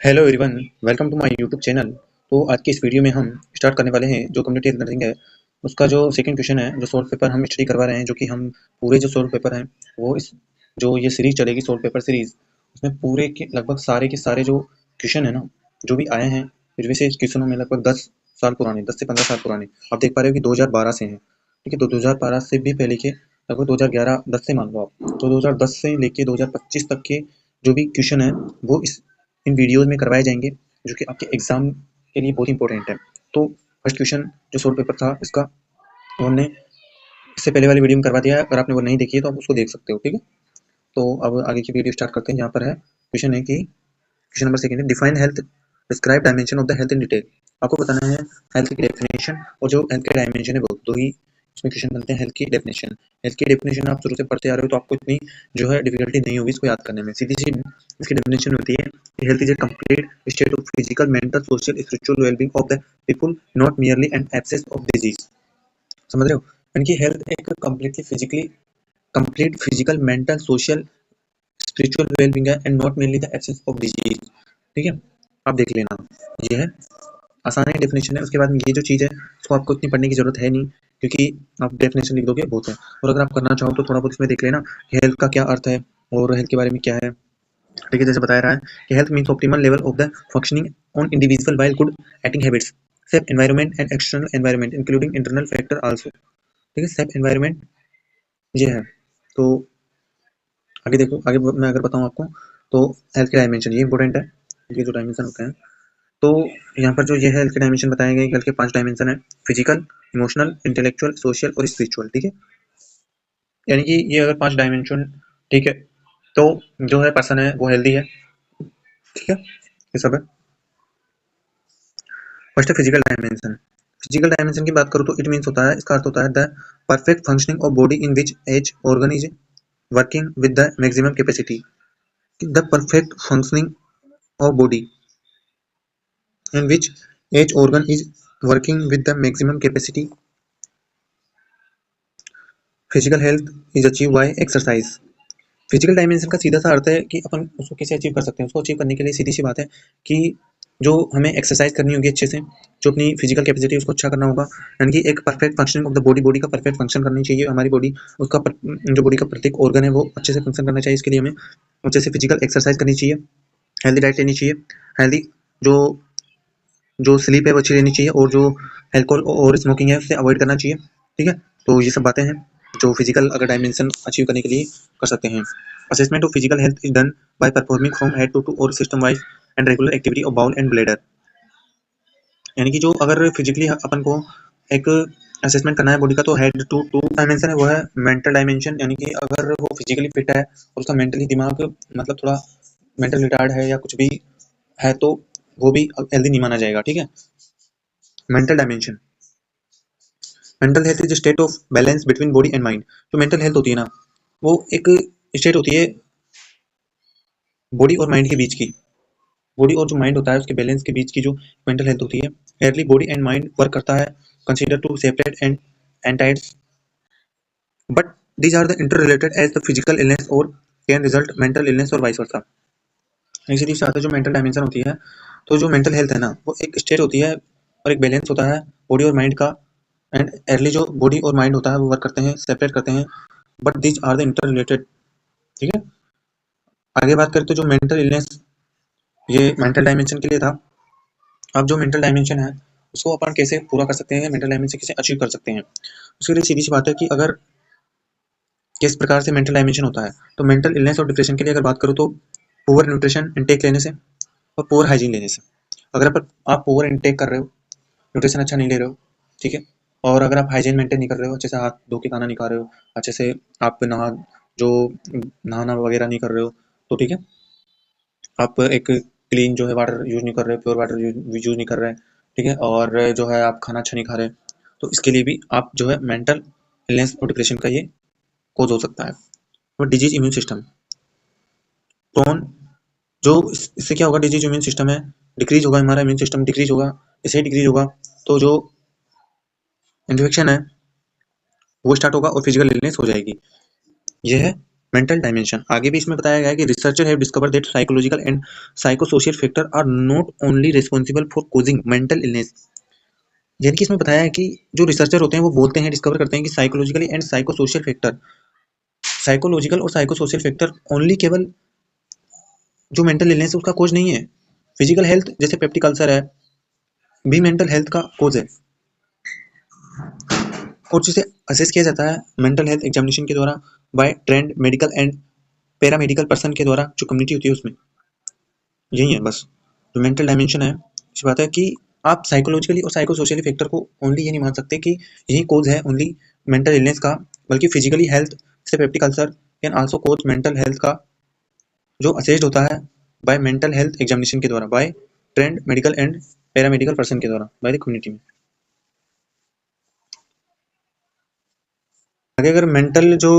Hello everyone, welcome to my YouTube channel. तो आज की इस वीडियो में हम स्टार्ट करने वाले हैं जो कम्युनिटी हेल्थ नर्सिंग है उसका जो सेकंड क्वेश्चन है, जो सोल्व पेपर हम स्टडी करवा रहे हैं, जो कि हम पूरे जो सोल्व पेपर हैं वो इस जो ये सीरीज चलेगी सोल्व पेपर सीरीज, उसमें पूरे के लगभग सारे के सारे जो क्वेश्चन है ना, जो भी आए हैं इनमें से क्वेश्चनों में लगभग 10 साल पुराने, 10 से 15 साल पुराने आप देख पा रहे हो कि 2012 से हैं। ठीक है, तो 2012 से भी पहले के लगभग 2011 10 से मान लो आप, तो 2010 से लेके 2025 तक के जो भी क्वेश्चन है वो इन वीडियोस में करवाए जाएंगे, जो कि आपके एग्जाम के लिए बहुत इंपॉर्टेंट है। तो फर्स्ट क्वेश्चन जो सोल्व पेपर था इसका, वो हमने इससे पहले वाली वीडियो में करवा दिया है। अगर आपने वो नहीं देखी है तो आप उसको देख सकते हो। ठीक है, तो अब आगे की वीडियो स्टार्ट करते हैं। यहाँ पर है क्वेश्चन है कि क्वेश्चन नंबर सेकंड है, define health, describe dimension of the health in detail. आपको बताना है हेल्थ की डेफिनेशन और जो हेल्थ के डायमेंशन है वो दो ही इसमें क्वेश्चन बनते हैं। हेल्थ की डेफिनेशन, हेल्थ की डेफिनेशन आप शुरू से पढ़ते आ रहे हो तो आपको इतनी जो है डिफिकल्टी नहीं होगी इसको याद करने में। सीधी सी इसकी डेफिनेशन होती है, health is a complete state of physical, mental, social, spiritual wellbeing of the people, not merely an absence of disease. समझ रहे हो? यानी कि हेल्थ एक complete physical, mental, social, spiritual wellbeing है and not mainly the absence of disease. ठीक है, आप देख लेना, ये है आसान है डेफिनेशन है। उसके बाद में ये जो चीज़ है उसको आपको इतनी पढ़ने की जरूरत है नहीं, क्योंकि आप डेफिनेशन लिख दोगे बहुत है। और अगर आप करना चाहो तो थोड़ा बहुत इसमें देख लेना हेल्थ का क्या अर्थ है और हेल्थ के बारे में क्या है। ठीक है, जैसे बताया रहा है कि health means optimal level of the functioning on individual while good acting habits, safe environment and external environment including internal factor also. ठीक है, सेफ एनवायरनमेंट ये है। तो आगे देखो, आगे मैं अगर बताऊँ आपको तो हेल्थ के डायमेंशन ये इंपॉर्टेंट है, ये जो डायमेंशन होते हैं। तो यहाँ पर जो ये हेल्थ के डायमेंशन बताए गए, हेल्थ के 5 डायमेंशन है, फिजिकल, इमोशनल, इंटेलेक्चुअल, सोशल और स्पिरिचुअल। ठीक है, यानी कि ये अगर 5 डायमेंशन, ठीक है, तो जो है पर्सन है वो हेल्दी है। ठीक है, ये सब है। फर्स्ट है फिजिकल डायमेंशन। फिजिकल डायमेंशन की बात करूँ तो इट मीन्स होता है, इसका अर्थ होता है the perfect functioning of body in which each organ is working with the maximum capacity. The perfect functioning of body in which each organ is working with the maximum capacity. Physical health is achieved by exercise. Physical dimension का सीधा सा अर्थ है कि अपन उसको कैसे achieve कर सकते हैं। उसको अचीव करने के लिए सीधी सी बात है कि जो हमें एक्सरसाइज करनी होगी अच्छे से, जो अपनी फिजिकल कैपेसिटी उसको अच्छा करना होगा, यानी कि एक perfect functioning of the body, body का परफेक्ट फंक्शन करनी चाहिए हमारी बॉडी, उसका जो बॉडी का प्रत्येक ऑर्गन है वो अच्छे से फंक्शन करना चाहिए। इसके लिए हमें अच्छे से फिजिकल एक्सरसाइज करनी चाहिए, हेल्दी डाइट लेनी चाहिए, हेल्दी जो जो स्लीप है वो अच्छी लेनी चाहिए, और जो अल्कोहल और स्मोकिंग है उससे अवॉइड करना चाहिए। ठीक है, तो ये सब बातें हैं जो फिजिकल अगर डायमेंशन अचीव करने के लिए कर सकते हैं। Assessment of physical health is done by performing from head to toe और system wise and regular activity of bowel and bladder. यानी कि जो अगर फिजिकली अपन को एक असेसमेंट करना है बॉडी का, तो हेड टू टू डायमेंशन है वो है मेंटल डायमेंशन। यानी कि अगर वो फिजिकली फिट है और उसका मेंटली दिमाग मतलब थोड़ा मेंटल रिटार्ड है या कुछ भी है, तो वो भी हेल्दी नहीं माना जाएगा। ठीक है, mental dimension, mental health is state of balance between body and mind. जो मेंटल हेल्थ होती है ना, वो एक स्टेट होती है बॉडी और माइंड के बीच की, बॉडी और जो माइंड होता है उसके बैलेंस के बीच की जो मेंटल हेल्थ होती है। Earlier body and mind work करता है, consider two separate and entities, but these are the interrelated as the physical illness और कैन रिजल्ट मेंटल इलनेस और वाइस वर्सा। इसी से आता है जो मेंटल डायमेंशन होती है, तो जो मेंटल हेल्थ है ना वो एक स्टेट होती है और एक बैलेंस होता है बॉडी और माइंड का। एंड एयरली जो बॉडी और माइंड होता है वो वर्क करते हैं, सेपरेट करते हैं, but these are the interrelated. ठीक है, आगे बात करते हैं जो मेंटल इलनेस, ये मेंटल डायमेंशन के लिए था। अब जो मेंटल डायमेंशन है उसको अपन कैसे पूरा कर सकते हैं, मेंटल डायमेंशन कैसे अचीव कर सकते हैं, उसके लिए सीधी सी बात है कि अगर किस प्रकार से मेंटल डायमेंशन होता है, तो मेंटल इलनेस और डिप्रेशन के लिए अगर बात करूँ तो पुअर न्यूट्रिशन इंटेक लेने से और पुअर हाइजीन लेने से। अगर आप पुअर इंटेक कर रहे हो, न्यूट्रिशन अच्छा नहीं ले रहे हो, ठीक है, और अगर आप हाइजीन मेंटेन नहीं कर रहे हो, अच्छे से हाथ धो के खाना नहीं खा रहे हो, अच्छे से आप जो नहाना वगैरह नहीं कर रहे हो, तो ठीक है, आप एक क्लीन जो है वाटर यूज नहीं कर रहे, प्योर वाटर यूज नहीं कर रहे हैं, ठीक है, और जो है आप खाना अच्छा नहीं खा रहे, तो इसके लिए भी आप जो है मेंटल इलनेस और डिप्रेशन का ये कोज हो सकता है। और डिजीज इम्यून सिस्टम प्रोन, जो इससे क्या होगा, डिजीज इम्यून सिस्टम है डिक्रीज होगा, हमारा इम्यून सिस्टम डिक्रीज होगा, इसे डिक्रीज होगा तो जो इन्फेक्शन है वो स्टार्ट होगा और फिजिकल इलनेस हो जाएगी। ये है मेंटल डायमेंशन, आगे भी इसमें बताया गया है कि researcher have discovered that psychological and psychosocial factor are not only responsible for causing mental illness. यानी कि इसमें बताया है कि जो रिसर्चर होते हैं वो बोलते हैं, डिस्कवर करते हैं कि psychologically and psychosocial factor, psychological और साइकोसोशियल फैक्टर ओनली केवल जो मेंटल इलनेस है उसका कोज नहीं है। फिजिकल हेल्थ जैसे पेप्टिक अल्सर है भी मेंटल हेल्थ का कोज है, और जिसे असेस किया जाता है मेंटल हेल्थ एग्जामिनेशन के द्वारा by trained medical and paramedical person के द्वारा, जो कम्युनिटी होती है उसमें। यही है बस जो मेंटल डायमेंशन है। इस बात है कि आप साइकोलॉजिकली और साइको सोशली फैक्टर को ओनली ये नहीं मान सकते कि यही कोज है ओनली मेंटल इलनेस का, बल्कि फिजिकली हेल्थ से peptic ulcer can also cause mental health का, जो असेस्ड होता है बाय मेंटल हेल्थ एग्जामिनेशन के द्वारा by trained medical and paramedical person के द्वारा बाय द कम्युनिटी में। आगे अगर मेंटल जो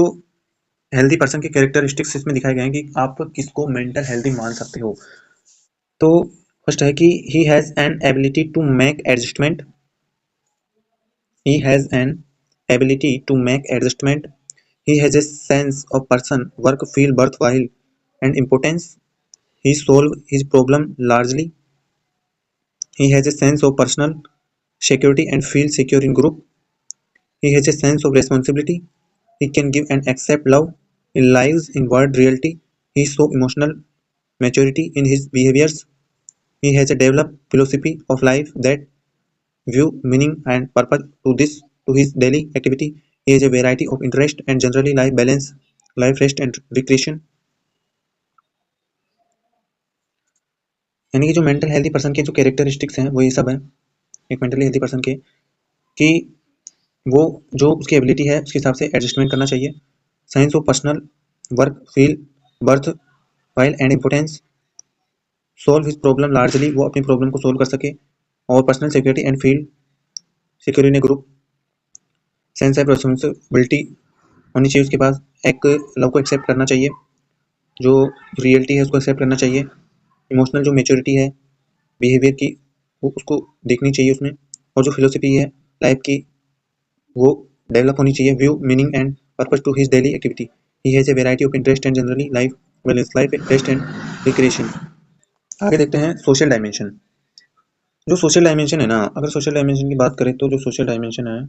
हेल्दी पर्सन के कैरेक्टरिस्टिक्स इसमें दिखाए गए हैं कि आप किसको मेंटल हेल्दी मान सकते हो। तो फर्स्ट है कि he has an ability to make adjustment, he has an ability to make adjustment, he has a sense of person work feel worthwhile and importance, he solve his problem largely, he has a sense of personal security and feel secure in group, he has a sense of responsibility, he can give and accept love, he lives in world reality, he show emotional maturity in his behaviors, he has a developed philosophy of life that view meaning and purpose to his daily activity. He has a variety of interest and generally life balance, life rest and recreation। यानी कि जो mental healthy person के जो characteristics हैं वो ये सब हैं एक मेंटली हेल्दी पर्सन के, कि वो जो उसकी एबिलिटी है उसके हिसाब से एडजस्टमेंट करना चाहिए, science of personal work feel birth while and importance, solve his problem largely, वो अपनी प्रॉब्लम को सोल्व कर सके, और personal security and feel secure in A group, sense of responsibility होनी चाहिए उसके पास, एक लव को एक्सेप्ट करना चाहिए, जो रियलिटी है उसको एक्सेप्ट करना चाहिए, इमोशनल जो मेच्योरिटी है बिहेवियर की वो उसको देखनी चाहिए उसमें, और जो फिलोसफी है लाइफ की वो डेवलप होनी चाहिए, view meaning and purpose to his daily activity, he has a variety of interest and generally life balance life rest and recreation. आगे देखते हैं सोशल डायमेंशन। जो सोशल डायमेंशन है ना, अगर सोशल डायमेंशन की बात करें तो जो सोशल डायमेंशन है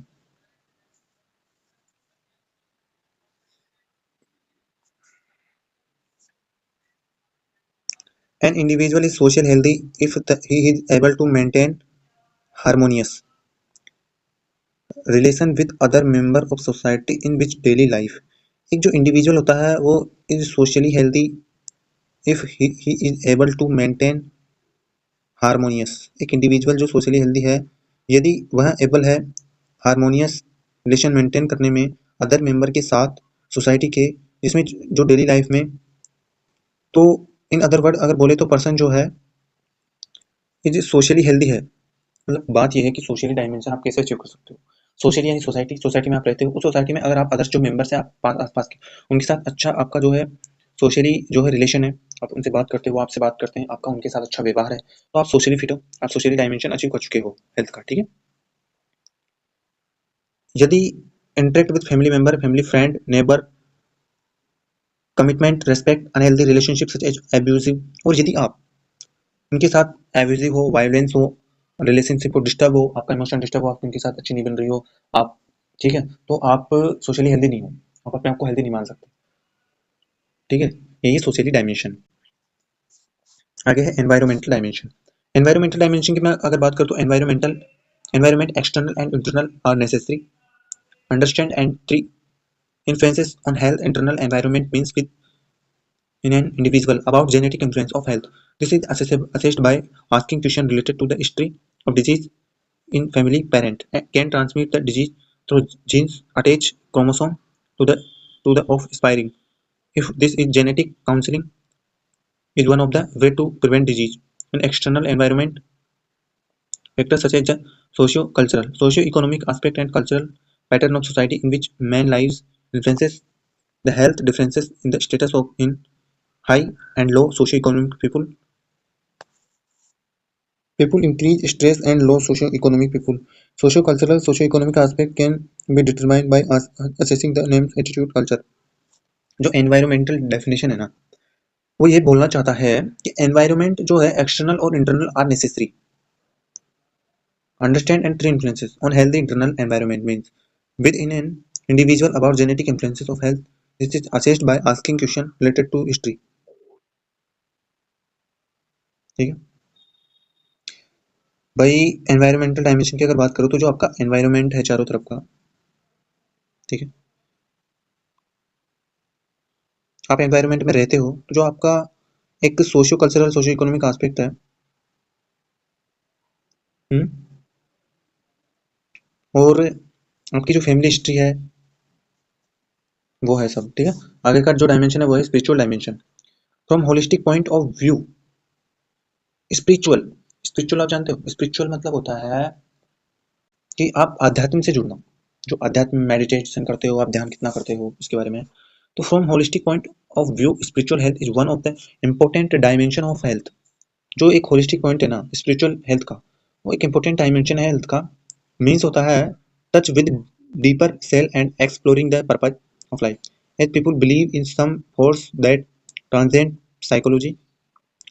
an individual is social healthy if he is able to maintain harmonious relation with other member of society in which daily life। एक जो इंडिविजुअल होता है वो is socially healthy if he is able to maintain harmonious. एक individual जो socially healthy है यदि वह एबल है हारमोनियस रिलेशन मेंटेन करने में अदर मेंबर के साथ सोसाइटी के, जिसमें जो डेली लाइफ में, तो इन अदर वर्ड अगर बोले तो पर्सन जो है ये सोशली हेल्दी है। मतलब बात यह है कि सोशली डायमेंशन आप कैसे अचीव कर सकते हो। सोशली यानी सोसाइटी, सोसाइटी में आप रहते हो, उस सोसाइटी में अगर आप अदर्स जो मेंबर्स हैं आप आसपास के उनके साथ अच्छा आपका जो है सोशली जो है रिलेशन है, आप उनसे बात करते हो, वो आपसे बात करते हैं, आपका उनके साथ अच्छा व्यवहार है, तो आप सोशली फिट हो, आप सोशली डायमेंशन अचीव कर चुके हो हेल्थ का। ठीक है। यदि interact with family member, family friend, neighbour, commitment, respect, unhealthy relationship such as abusive, और यदि आप उनके साथ एब्यूजिव हो, वायलेंस हो, रिलेशनशिप को डिस्टर्ब हो, आपका इमोशन डिस्टर्ब हो, आप उनके साथ अच्छी नहीं बन रही हो आप, ठीक है, तो आप सोशली हेल्दी नहीं हो, आप अपने आप को हेल्दी नहीं मान सकते। ठीक है, यही सोशली डायमेंशन। आगे है एनवायरमेंटल डायमेंशन। एनवायरमेंटल डायमेंशन की मैं अगर बात करूँ तो environment external and internal are necessary, understand and three influences on health। Internal environment means with in an individual about genetic influence of health. This is assessed by asking questions related to the history of disease in family. Parent can transmit the disease through genes attached chromosome to the offspring. If this is genetic, counseling is one of the way to prevent disease. An external environment factors such as the socio-economic aspect and cultural pattern of society in which man lives influences the health differences in the status of in high and low socioeconomic people increase stress and low socioeconomic people. Socio-cultural socioeconomic aspect can be determined by assessing the name's attitude culture. जो environmental definition है ना, वो ये बोलना चाहता है कि environment जो है एक्सटर्नल और internal are necessary. Understand and three influences on healthy internal environment means within an individual about genetic influences of health. This is assessed by asking question related to history. ठीक है भाई. Environmental dimension की अगर बात करूँ तो जो आपका एनवायरमेंट है चारों तरफ का, ठीक है, आप एनवायरमेंट में रहते हो तो जो आपका एक socio cultural socio economic aspect है. हम्म. और आपकी जो फैमिली हिस्ट्री है वो है सब. ठीक है. आगे का जो डायमेंशन है वो है spiritual dimension. From holistic point of view, spiritual, spiritual आप जानते हो, स्पिरिचुअल मतलब होता है कि आप आध्यात्म से जुड़ना. जो अध्यात्म मेडिटेशन करते हो, आप ध्यान कितना करते हो इसके बारे में. तो from holistic point of view spiritual health is one of the important dimension of health. जो एक होलिस्टिक पॉइंट है ना स्पिरिचुअल हेल्थ का, वो एक इम्पोर्टेंट डायमेंशन है हेल्थ का. मीन्स होता है touch with deeper self and exploring the purpose of life. As people believe in some force that transcend psychology,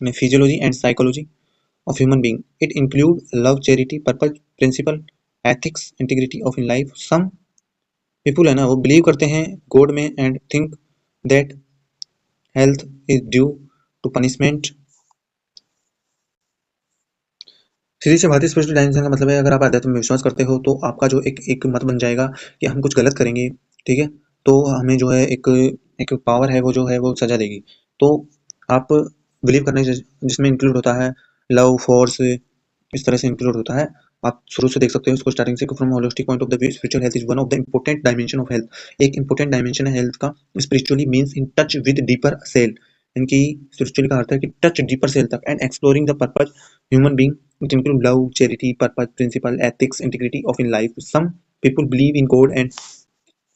physiology and psychology of human being. It include love, charity, purpose, principle, ethics, integrity of in life. Some people है ना वो believe करते हैं God में and think that health is due to punishment. सीधी सी बात है, स्पिरिचुअल डायमेंशन का मतलब है अगर आप आध्यात्म में विश्वास करते हो तो आपका जो एक एक मत बन जाएगा कि हम कुछ गलत करेंगे, ठीक है, तो हमें जो है एक एक पावर है वो जो है वो सजा देगी. तो आप बिलीव करने जिसमें इंक्लूड होता है लव, फोर्स, इस तरह से इंक्लूड होता है. आप शुरू से देख सकते हो इसको स्टार्टिंग से. From holistic point of the view spiritual health is one of the important dimension of health. एक इंपॉर्टेंट डायमेंशन है हेल्थ का. Spiritually means in touch with deeper self. इनकी स्पिरिचुअली का अर्थ है कि टच डीपर सेल तक and exploring the purpose human being. It include love, charity, purpose, principle, ethics, integrity of in life. Some people believe in God and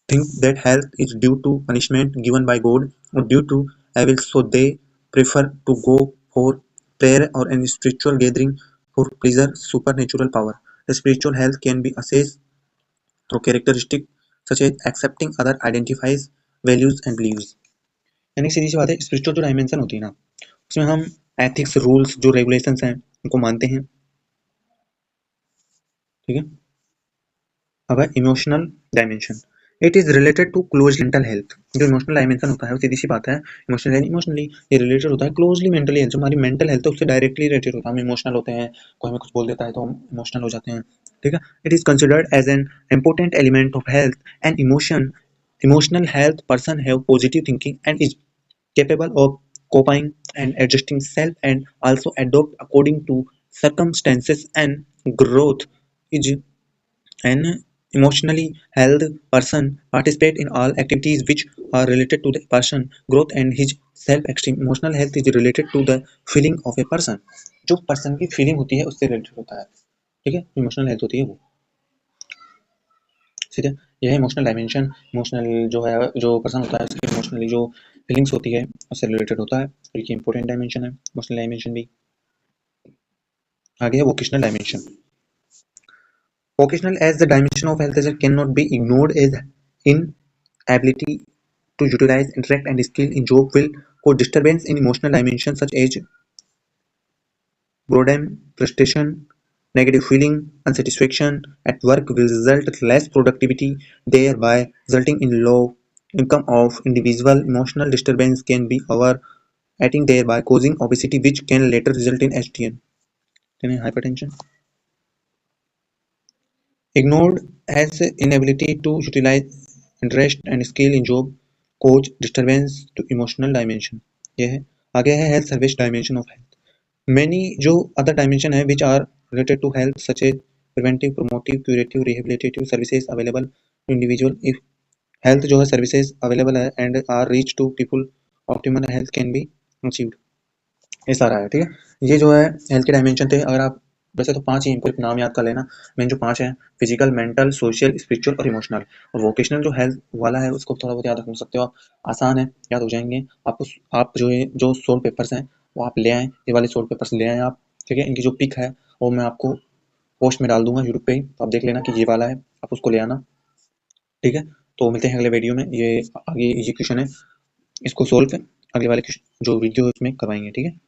think that health is due to punishment given by God or due to evil, so they prefer to go for prayer or any spiritual gathering for pleasure supernatural power. The spiritual health can be assessed through characteristics such as accepting other identifies values and beliefs. यानी सीधी सी बात है, spiritual जो dimension होती है ना उसमें हम एथिक्स, रूल्स, जो रेगुलेशंस हैं उनको मानते हैं. ठीक है. अब है emotional dimension. It is related to close mental health. जो इमोशनल डायमेंशन होता है वो सीधी सी बात है इमोशनल इमोशनली ये रिलेटेड होता है क्लोजली मेंटली हेल्थ. जो हमारी मेंटल हेल्थ है उससे डायरेक्टली रिलेटेड होता है. हम इमोशनल होते हैं, कोई हमें कुछ बोल देता है तो हम इमोशनल हो जाते हैं. ठीक है. It is considered as an important element of health and emotion. Emotional health person have positive thinking and is capable of coping and adjusting self and also adopt according to circumstances. And growth is an emotionally healthy person participate in all activities which are related to the person growth and his self-esteem. Emotional health is related to the feeling of a person. जो person की feeling होती है उससे related होता है. ठीक है. Emotional health होती है वो. ठीक है. यह है इमोशनल डायमेंशन. इमोशनल जो है जो पर्सन होता है उसकी इमोशनली जो फीलिंग्स होती है उससे रिलेटेड होता है. तो ये इंपॉर्टेंट डायमेंशन है इमोशनल डायमेंशन भी. आगे है vocational dimension. Vocational as the dimension of health cannot be ignored as inability to utilize intellect and skill in job will cause disturbance in emotional dimensions such as boredom, frustration, negative feeling, unsatisfaction at work will result less productivity, thereby resulting in low income of individual. Emotional disturbance can be overeating, thereby causing obesity, which can later result in HTN, hypertension. Ignored as inability to utilize interest and skill in job cause disturbance to emotional dimension. ये है. आगे है health service dimension of health. Many जो other dimension है which are related to health such as preventive, promotive, curative, rehabilitative services available to individual. If health जो है services available है and are reached to people, optimal health can be achieved. ये सारा है. ठीक है. ये जो है हेल्थ के डायमेंशन थे. अगर आप वैसे तो 5 ही इनको नाम याद कर लेना. मेन जो 5 हैं फिजिकल, मेंटल, सोशल, स्पिरिचुअल और इमोशनल. और वोकेशनल जो हेल्थ वाला है उसको थोड़ा बहुत याद रख सकते हो आप. आसान है, याद हो जाएंगे आपको. आप जो है जो सोल पेपर्स हैं वो आप ले आएँ. ये वाले सोल पेपर्स ले आएँ आप. ठीक है. इनकी जो पिक है वो मैं आपको पोस्ट में डाल दूंगा यूट्यूब पे ही, तो आप देख लेना कि ये वाला है, आप उसको ले आना. ठीक है. तो मिलते हैं अगले वीडियो में. ये आगे ये क्वेश्चन है इसको सोल्व अगले वाले जो वीडियो उसमें करवाएंगे, ठीक है।